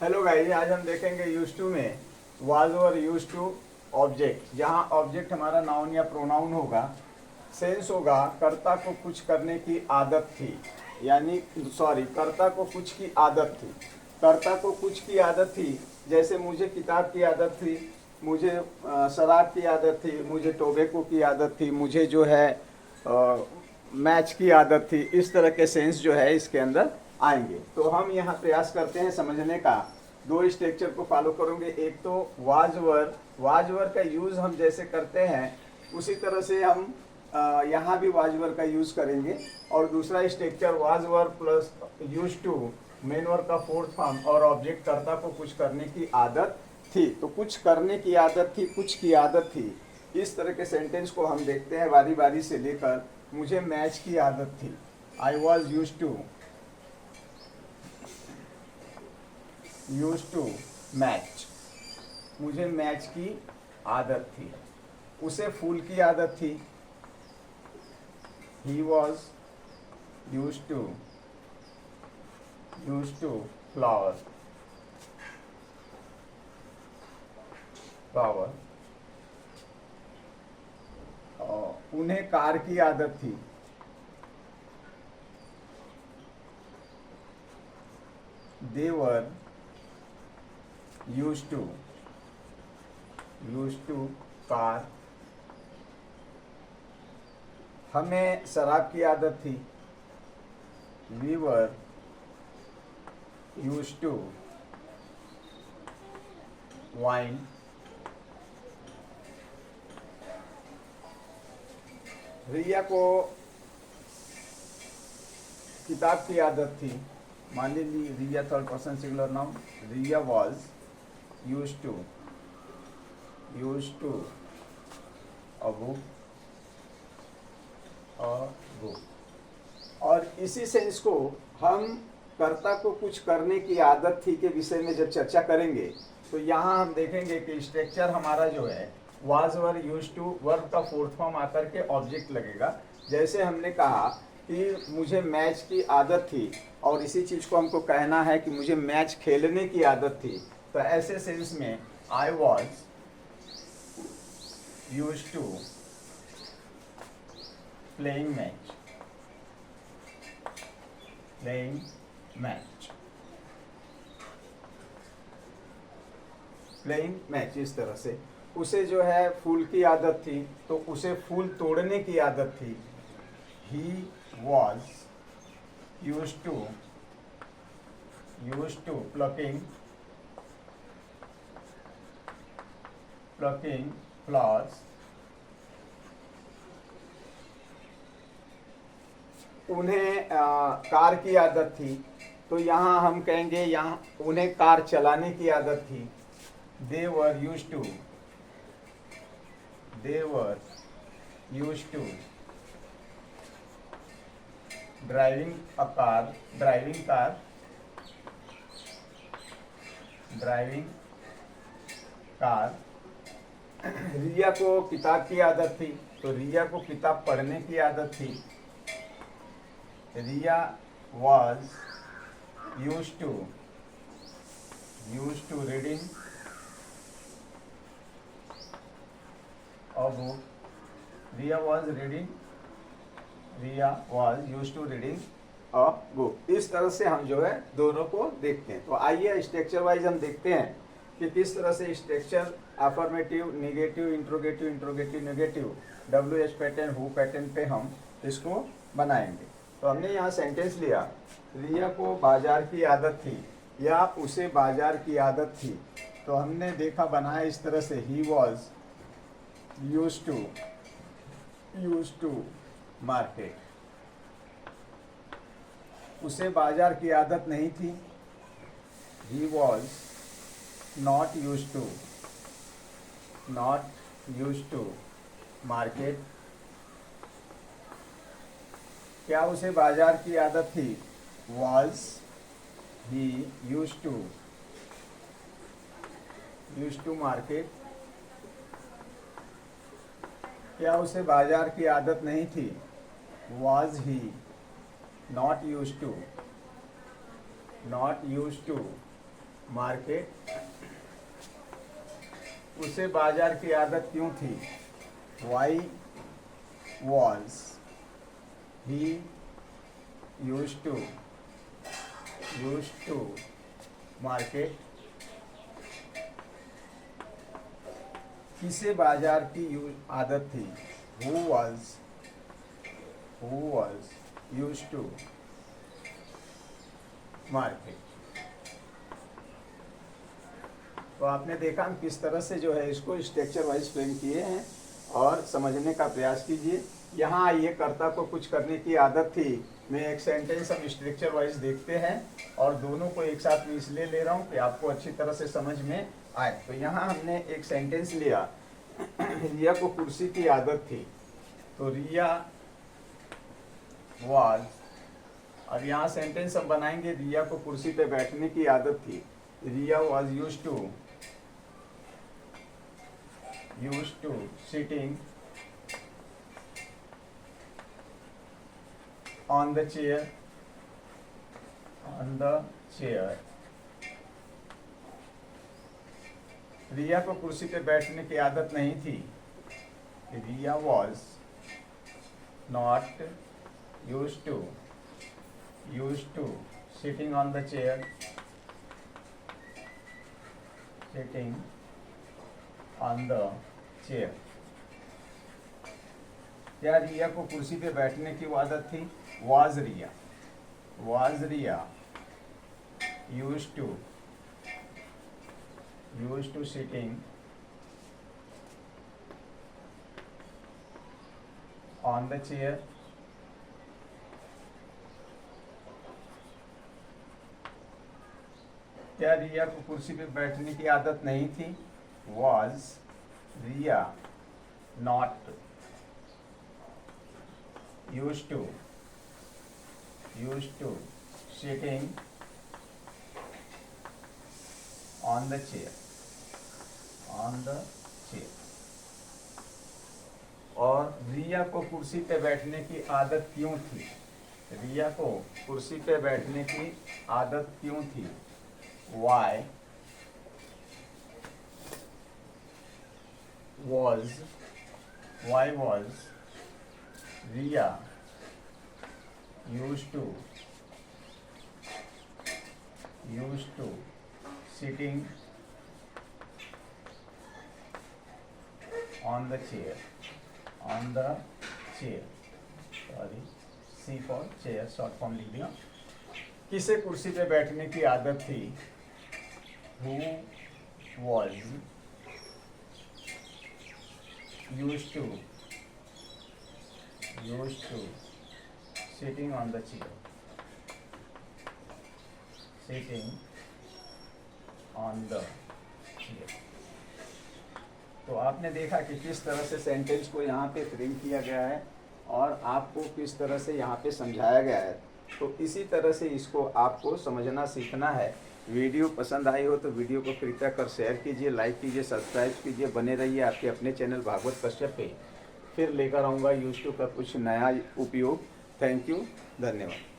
Hello guys, आज हम देखेंगे यूज टू में वाज और यूज टू ऑब्जेक्ट। जहां ऑब्जेक्ट हमारा नाउन या प्रोनाउन होगा, सेंस होगा कर्ता को कुछ करने की आदत थी, यानी सॉरी, कर्ता को कुछ की आदत थी। कर्ता को कुछ की आदत थी, जैसे मुझे किताब की आदत थी, मुझे शराब की आदत थी, मुझे टोबैको की आदत थी, मुझे जो है मैच की आदत थी। इस तरह के सेंस जो है इसके अंदर आएंगे। तो हम यहाँ प्रयास करते हैं समझने का। दो स्ट्रक्चर को फॉलो करोगे। एक तो वाजवर का यूज हम जैसे करते हैं उसी तरह से हम यहाँ भी वाजवर का यूज करेंगे। और दूसरा structure was were plus use to, main verb का फोर्थ फॉर्म और ऑब्जेक्ट कर्ता को कुछ करने की आदत थी। तो कुछ करने की आदत थी, कुछ की आदत थी, इस तरह के सेंटेंस को हम देखते हैं बारी बारी से लेकर। मुझे मैच की आदत थी, I was use to match. मुझे मैच की आदत थी। उसे फूल की आदत थी, he was use to flower. Flower. उन्हें कार की आदत थी, they were used to car. हमें शराब की आदत थी, we were used to wine। रिया को किताब की आदत थी, मान लीजिए Riya third person singular noun, Riya was use to a book. और इसी सेंस को हम कर्ता को कुछ करने की आदत थी के विषय में जब चर्चा करेंगे तो यहाँ हम देखेंगे कि स्ट्रक्चर हमारा जो है was were use to, verb का फोर्थ फॉर्म आकर के ऑब्जेक्ट लगेगा। जैसे हमने कहा कि मुझे मैच की आदत थी और इसी चीज को हमको कहना है कि मुझे मैच खेलने की आदत थी, तो ऐसे सेंस में I was use to playing match. इस तरह से उसे जो है फूल की आदत थी तो उसे फूल तोड़ने की आदत थी, he was use to plucking flowers. उन्हें कार की आदत थी तो यहाँ हम कहेंगे, यहाँ उन्हें कार चलाने की आदत थी, they were used to driving car. Riya को किताब की आदत थी तो रिया को किताब पढ़ने की आदत थी, रिया was used to reading a book। Riya was used to reading a book। इस तरह से हम जो है दोनों को देखते हैं। तो आइए स्ट्रक्चर वाइज हम देखते हैं कि किस तरह से structure affirmative, negative, interrogative, negative, WH pattern, who pattern पे हम इसको बनाएंगे। तो हमने यहाँ सेंटेंस लिया, रिया को बाजार की आदत थी या उसे बाजार की आदत थी। तो हमने देखा बनाया इस तरह से, he was use to market. उसे बाजार की आदत नहीं थी, he was not use to market. क्या उसे बाजार की आदत थी, was he use to market. क्या उसे बाजार की आदत नहीं थी, was he not use to market, उसे बाजार की आदत क्यों थी? Why was he used to market, किसे बाजार की आदत थी? Who was used to market. तो आपने देखा हम किस तरह से जो है इसको स्ट्रक्चर वाइज फ्रेम किए हैं और समझने का प्रयास कीजिए। यहाँ आइए, कर्ता को कुछ करने की आदत थी। मैं एक सेंटेंस हम स्ट्रक्चर वाइज देखते हैं और दोनों को एक साथ में इसलिए ले रहा हूँ कि आपको अच्छी तरह से समझ में आए। तो यहाँ हमने एक सेंटेंस लिया, रिया को कुर्सी की आदत थी। तो रिया वाज, अब यहाँ सेंटेंस हम बनाएंगे, रिया को कुर्सी पे बैठने की आदत थी। Riya was used to sitting on the chair। Riya को कुर्सी पे बैठने की आदत नहीं थी। रिया was not used to sitting on the chair, क्या रिया को कुर्सी पे बैठने की आदत थी? was Riya used to sitting on the chair। क्या रिया को कुर्सी पे बैठने की आदत नहीं थी? was Riya not used to sitting on the chair। और रिया को कुर्सी पे बैठने की आदत क्यों थी? रिया को कुर्सी पे बैठने की आदत क्यों थी? Why was Riya used to sitting on the chair। Sorry, C for chair short form लिख दिया। किसे कुर्सी पे बैठने की आदत थी? Who was used to sitting on the chair। तो आपने देखा कि किस तरह से सेंटेंस को यहाँ पे फ्रेम किया गया है और आपको किस तरह से यहाँ पे समझाया गया है। तो इसी तरह से इसको आपको समझना सीखना है। वीडियो पसंद आई हो तो वीडियो को कृपया कर शेयर कीजिए, लाइक कीजिए, सब्सक्राइब कीजिए। बने रहिए आपके अपने चैनल भागवत कश्यप पे। फिर लेकर आऊँगा यूट्यूब का कुछ नया उपयोग। थैंक यू, धन्यवाद।